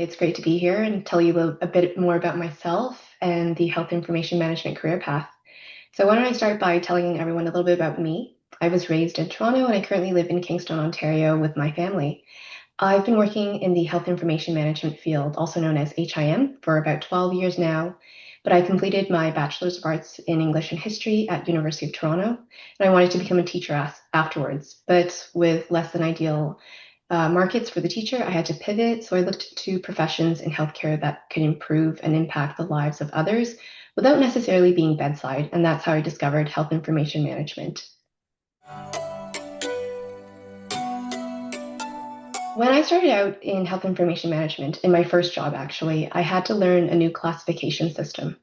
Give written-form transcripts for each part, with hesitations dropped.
It's great to be here and tell you a bit more about myself and the health information management career path. So, why don't I start by telling everyone a little bit about me? I was raised in Toronto and I currently live in Kingston, Ontario with my family. I've been working in the health information management field, also known as HIM, for about 12 years now. But I completed my Bachelor's of Arts in English and History at University of Toronto, and I wanted to become a teacher afterwards. But with less than ideal markets for the teacher, I had to pivot. So I looked to professions in healthcare that could improve and impact the lives of others without necessarily being bedside. And that's how I discovered health information management. When I started out in health information management, in my first job actually, I had to learn a new classification system.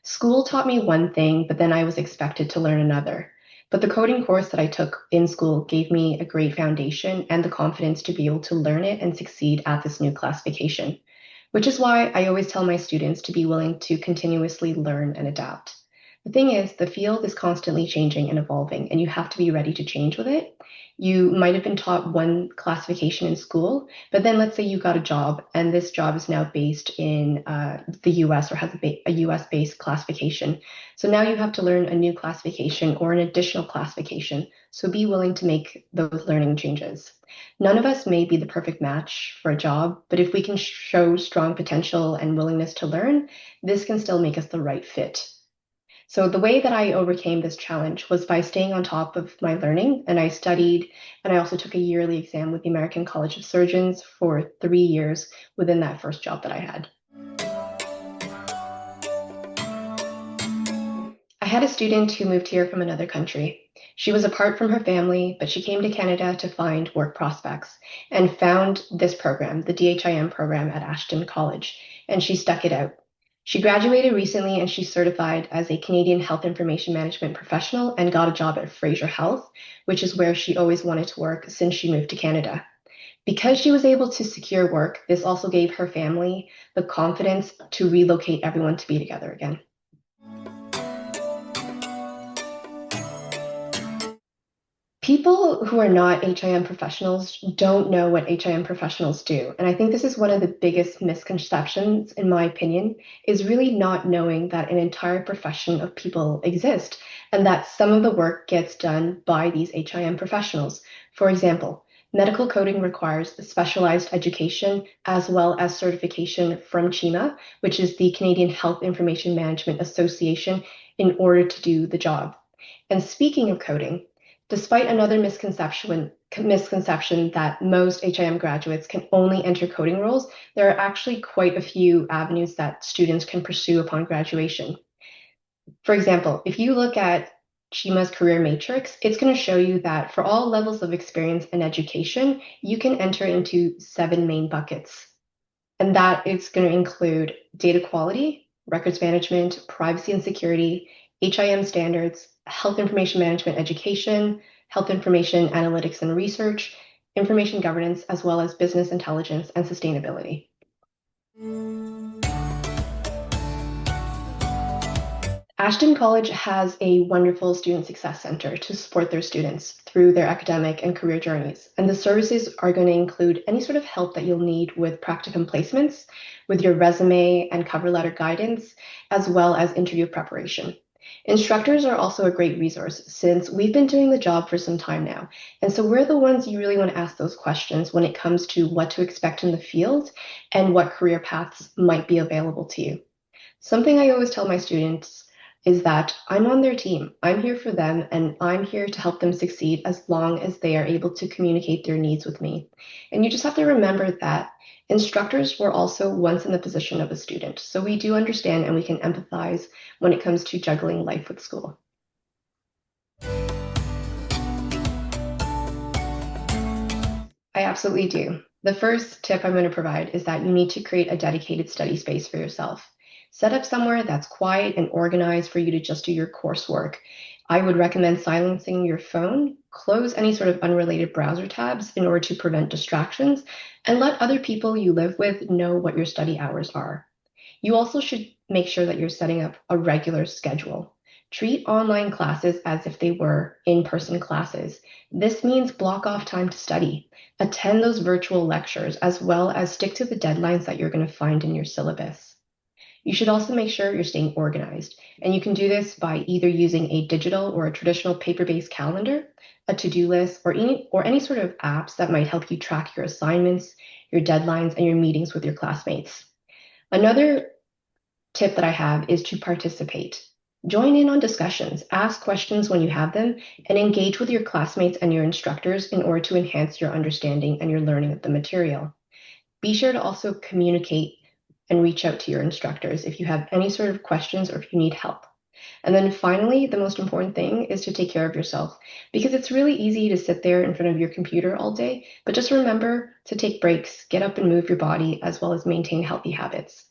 School taught me one thing, but then I was expected to learn another. But the coding course that I took in school gave me a great foundation and the confidence to be able to learn it and succeed at this new classification, which is why I always tell my students to be willing to continuously learn and adapt. The thing is, the field is constantly changing and evolving, and you have to be ready to change with it. You might have been taught one classification in school, but then let's say you got a job, and this job is now based in the US or has a US based classification. So now you have to learn a new classification or an additional classification. So be willing to make those learning changes. None of us may be the perfect match for a job, but if we can show strong potential and willingness to learn, this can still make us the right fit. So the way that I overcame this challenge was by staying on top of my learning, and I studied, and I also took a yearly exam with the American College of Surgeons for 3 years within that first job that I had. I had a student who moved here from another country. She was apart from her family, but she came to Canada to find work prospects and found this program, the DHIM program at Ashton College, and she stuck it out. She graduated recently and she's certified as a Canadian health information management professional and got a job at Fraser Health, which is where she always wanted to work since she moved to Canada. Because she was able to secure work, this also gave her family the confidence to relocate everyone to be together again. People who are not HIM professionals don't know what HIM professionals do. And I think this is one of the biggest misconceptions, in my opinion, is really not knowing that an entire profession of people exist and that some of the work gets done by these HIM professionals. For example, medical coding requires specialized education as well as certification from CHIMA, which is the Canadian Health Information Management Association, in order to do the job. And speaking of coding, despite another misconception that most HIM graduates can only enter coding roles, there are actually quite a few avenues that students can pursue upon graduation. For example, if you look at CHIMA's career matrix, it's going to show you that for all levels of experience and education, you can enter into 7 main buckets. And that is going to include data quality, records management, privacy and security, HIM standards, health information management education, health information analytics and research, information governance, as well as business intelligence and sustainability. Ashton College has a wonderful student success center to support their students through their academic and career journeys. And the services are going to include any sort of help that you'll need with practicum placements, with your resume and cover letter guidance, as well as interview preparation. Instructors are also a great resource since we've been doing the job for some time now. And so we're the ones you really want to ask those questions when it comes to what to expect in the field and what career paths might be available to you. Something I always tell my students is that I'm on their team. I'm here for them and I'm here to help them succeed as long as they are able to communicate their needs with me. And you just have to remember that instructors were also once in the position of a student. So we do understand and we can empathize when it comes to juggling life with school. I absolutely do. The first tip I'm going to provide is that you need to create a dedicated study space for yourself. Set up somewhere that's quiet and organized for you to just do your coursework. I would recommend silencing your phone, close any sort of unrelated browser tabs in order to prevent distractions, and let other people you live with know what your study hours are. You also should make sure that you're setting up a regular schedule. Treat online classes as if they were in-person classes. This means block off time to study, attend those virtual lectures, as well as stick to the deadlines that you're going to find in your syllabus. You should also make sure you're staying organized, and you can do this by either using a digital or a traditional paper-based calendar, a to-do list, or any sort of apps that might help you track your assignments, your deadlines, and your meetings with your classmates. Another tip that I have is to participate. Join in on discussions, ask questions when you have them, and engage with your classmates and your instructors in order to enhance your understanding and your learning of the material. Be sure to also communicate and reach out to your instructors if you have any sort of questions or if you need help. And then finally, the most important thing is to take care of yourself because it's really easy to sit there in front of your computer all day, but just remember to take breaks, get up and move your body, as well as maintain healthy habits.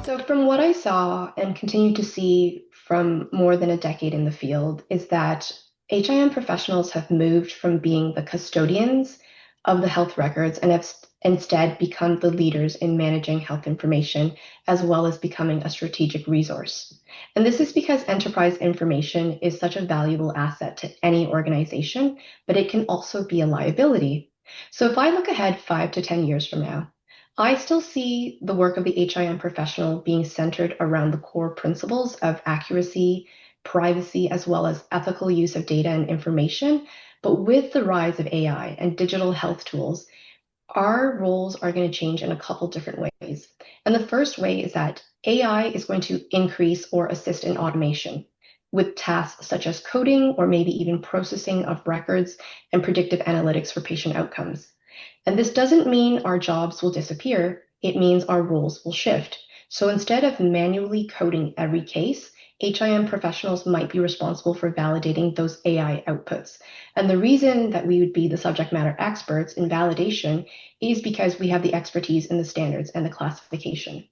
So, from what I saw and continue to see from more than a decade in the field, is that HIM professionals have moved from being the custodians of the health records and have instead become the leaders in managing health information, as well as becoming a strategic resource. And this is because enterprise information is such a valuable asset to any organization, but it can also be a liability. So, if I look ahead 5 to 10 years from now, I still see the work of the HIM professional being centered around the core principles of accuracy, privacy, as well as ethical use of data and information. But with the rise of AI and digital health tools, our roles are going to change in a couple different ways. And the first way is that AI is going to increase or assist in automation with tasks such as coding or maybe even processing of records and predictive analytics for patient outcomes. And this doesn't mean our jobs will disappear, it means our roles will shift. So instead of manually coding every case, HIM professionals might be responsible for validating those AI outputs. And the reason that we would be the subject matter experts in validation is because we have the expertise in the standards and the classification.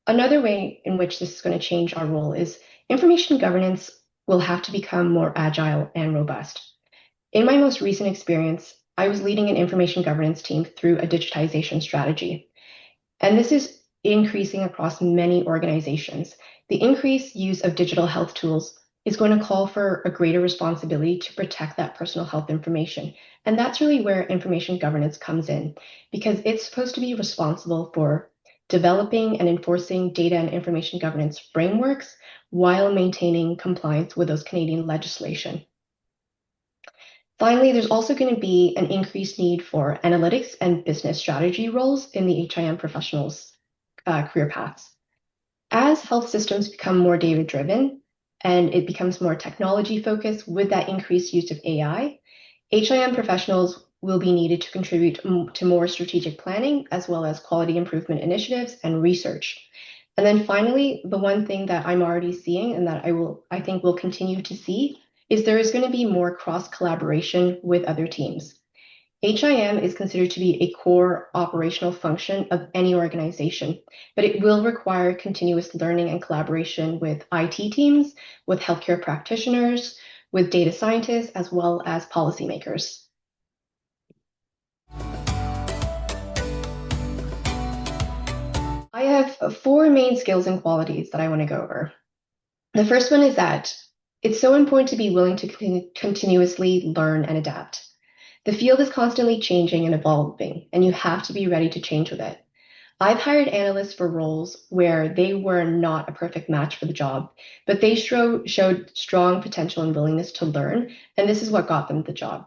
Another way in which this is going to change our role is information governance will have to become more agile and robust. In my most recent experience, I was leading an information governance team through a digitization strategy. And this is increasing across many organizations. The increased use of digital health tools is going to call for a greater responsibility to protect that personal health information. And that's really where information governance comes in, because it's supposed to be responsible for developing and enforcing data and information governance frameworks while maintaining compliance with those Canadian legislation. Finally, there's also going to be an increased need for analytics and business strategy roles in the HIM professionals' career paths. As health systems become more data-driven and it becomes more technology-focused with that increased use of AI, HIM professionals will be needed to contribute to more strategic planning as well as quality improvement initiatives and research. And then finally, the one thing that I'm already seeing and that I think will continue to see is there is going to be more cross collaboration with other teams. HIM is considered to be a core operational function of any organization, but it will require continuous learning and collaboration with IT teams, with healthcare practitioners, with data scientists, as well as policymakers. I have 4 main skills and qualities that I want to go over. The first one is that it's so important to be willing to continuously learn and adapt. The field is constantly changing and evolving, and you have to be ready to change with it. I've hired analysts for roles where they were not a perfect match for the job, but they showed strong potential and willingness to learn, and this is what got them the job.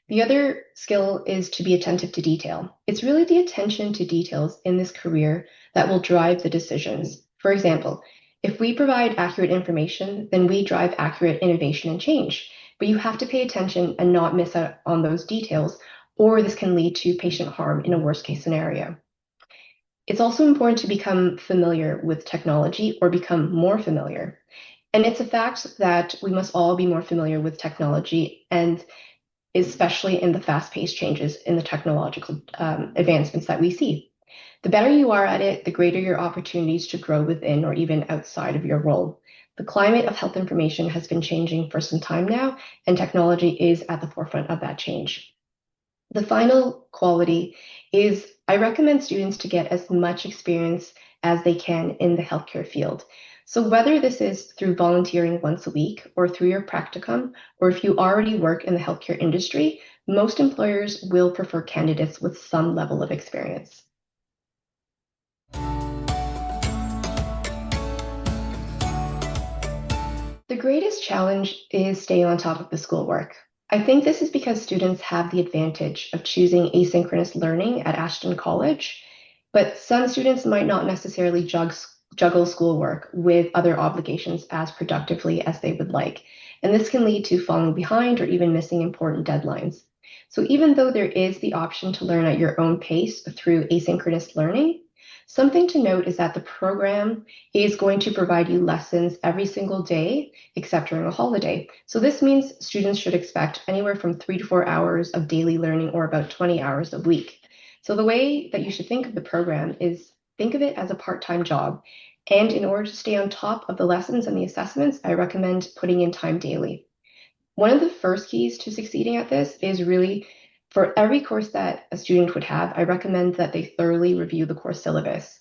The other skill is to be attentive to detail. It's really the attention to details in this career that will drive the decisions. For example, if we provide accurate information, then we drive accurate innovation and change. But you have to pay attention and not miss out on those details, or this can lead to patient harm in a worst case scenario. It's also important to become familiar with technology or become more familiar. And it's a fact that we must all be more familiar with technology, and especially in the fast-paced changes in the technological advancements that we see. The better you are at it, the greater your opportunities to grow within or even outside of your role. The climate of health information has been changing for some time now, and technology is at the forefront of that change. The final quality is I recommend students to get as much experience as they can in the healthcare field. So whether this is through volunteering once a week or through your practicum, or if you already work in the healthcare industry, most employers will prefer candidates with some level of experience. The greatest challenge is staying on top of the schoolwork. I think this is because students have the advantage of choosing asynchronous learning at Ashton College, but some students might not necessarily juggle schoolwork with other obligations as productively as they would like. And this can lead to falling behind or even missing important deadlines. So even though there is the option to learn at your own pace through asynchronous learning, something to note is that the program is going to provide you lessons every single day except during a holiday. So this means students should expect anywhere from 3 to 4 hours of daily learning or about 20 hours a week. So the way that you should think of the program is think of it as a part-time job. And in order to stay on top of the lessons and the assessments, I recommend putting in time daily. One of the first keys to succeeding at this is really for every course that a student would have, I recommend that they thoroughly review the course syllabus.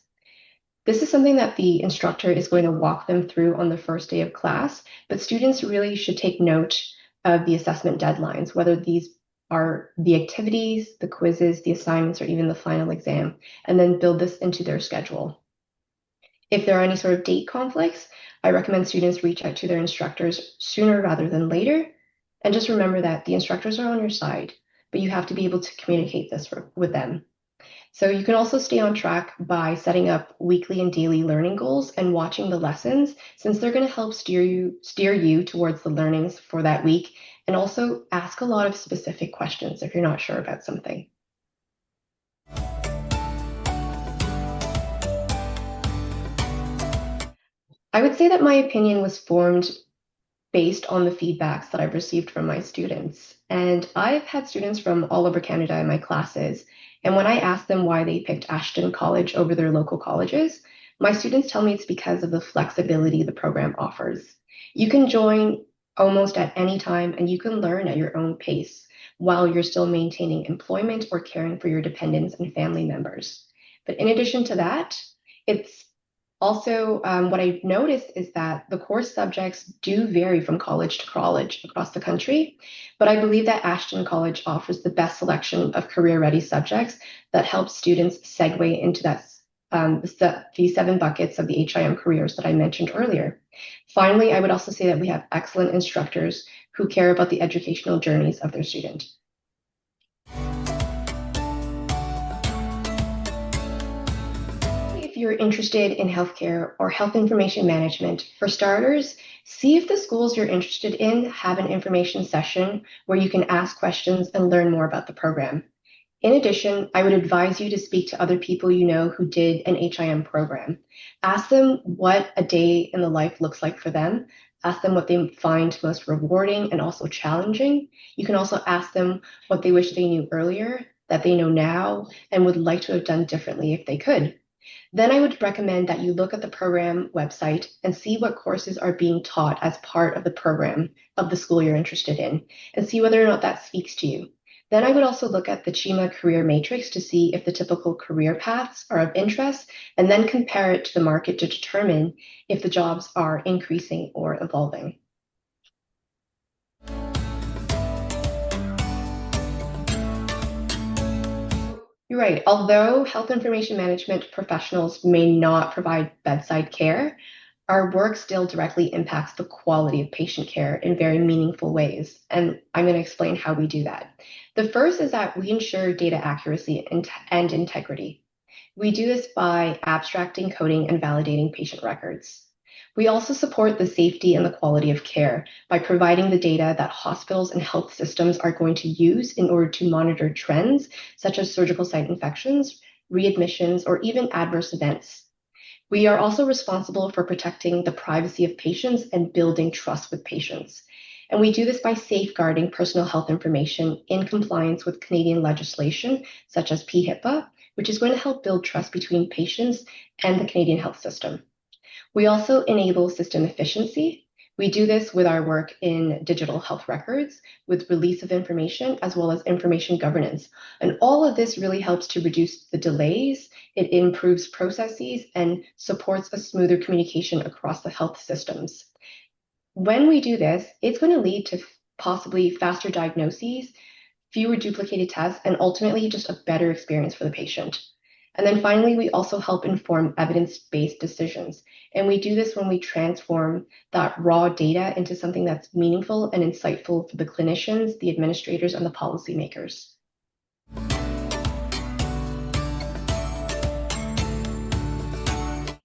This is something that the instructor is going to walk them through on the first day of class, but students really should take note of the assessment deadlines, whether these are the activities, the quizzes, the assignments, or even the final exam, and then build this into their schedule. If there are any sort of date conflicts, I recommend students reach out to their instructors sooner rather than later. And just remember that the instructors are on your side, but you have to be able to communicate this with them. So you can also stay on track by setting up weekly and daily learning goals and watching the lessons, since they're going to help steer you towards the learnings for that week, and also ask a lot of specific questions if you're not sure about something. I would say that my opinion was formed based on the feedbacks that I've received from my students. And I've had students from all over Canada in my classes. And when I ask them why they picked Ashton College over their local colleges, my students tell me it's because of the flexibility the program offers. You can join almost at any time and you can learn at your own pace while you're still maintaining employment or caring for your dependents and family members. But in addition to that, it's also, what I've noticed is that the course subjects do vary from college to college across the country, but I believe that Ashton College offers the best selection of career-ready subjects that help students segue into the 7 buckets of the HIM careers that I mentioned earlier. Finally, I would also say that we have excellent instructors who care about the educational journeys of their student. If you're interested in healthcare or health information management, for starters, see if the schools you're interested in have an information session where you can ask questions and learn more about the program. In addition, I would advise you to speak to other people you know who did an HIM program. Ask them what a day in the life looks like for them. Ask them what they find most rewarding and also challenging. You can also ask them what they wish they knew earlier, that they know now, and would like to have done differently if they could. Then I would recommend that you look at the program website and see what courses are being taught as part of the program of the school you're interested in and see whether or not that speaks to you. Then I would also look at the CHIMA career matrix to see if the typical career paths are of interest and then compare it to the market to determine if the jobs are increasing or evolving. You're right. Although health information management professionals may not provide bedside care, our work still directly impacts the quality of patient care in very meaningful ways. And I'm going to explain how we do that. The first is that we ensure data accuracy and integrity. We do this by abstracting, coding, and validating patient records. We also support the safety and the quality of care by providing the data that hospitals and health systems are going to use in order to monitor trends such as surgical site infections, readmissions, or even adverse events. We are also responsible for protecting the privacy of patients and building trust with patients. And we do this by safeguarding personal health information in compliance with Canadian legislation, such as PHIPAA, which is going to help build trust between patients and the Canadian health system. We also enable system efficiency. We do this with our work in digital health records, with release of information, as well as information governance. And all of this really helps to reduce the delays, it improves processes, and supports a smoother communication across the health systems. When we do this, it's going to lead to possibly faster diagnoses, fewer duplicated tests, and ultimately just a better experience for the patient. And then finally, we also help inform evidence-based decisions. And we do this when we transform that raw data into something that's meaningful and insightful for the clinicians, the administrators, and the policymakers.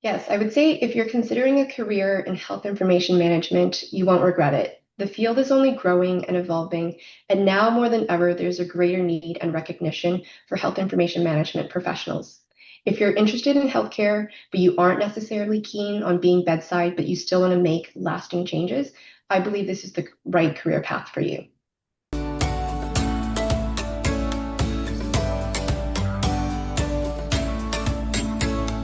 Yes, I would say if you're considering a career in health information management, you won't regret it. The field is only growing and evolving, and now more than ever, there's a greater need and recognition for health information management professionals. If you're interested in healthcare, but you aren't necessarily keen on being bedside, but you still want to make lasting changes, I believe this is the right career path for you.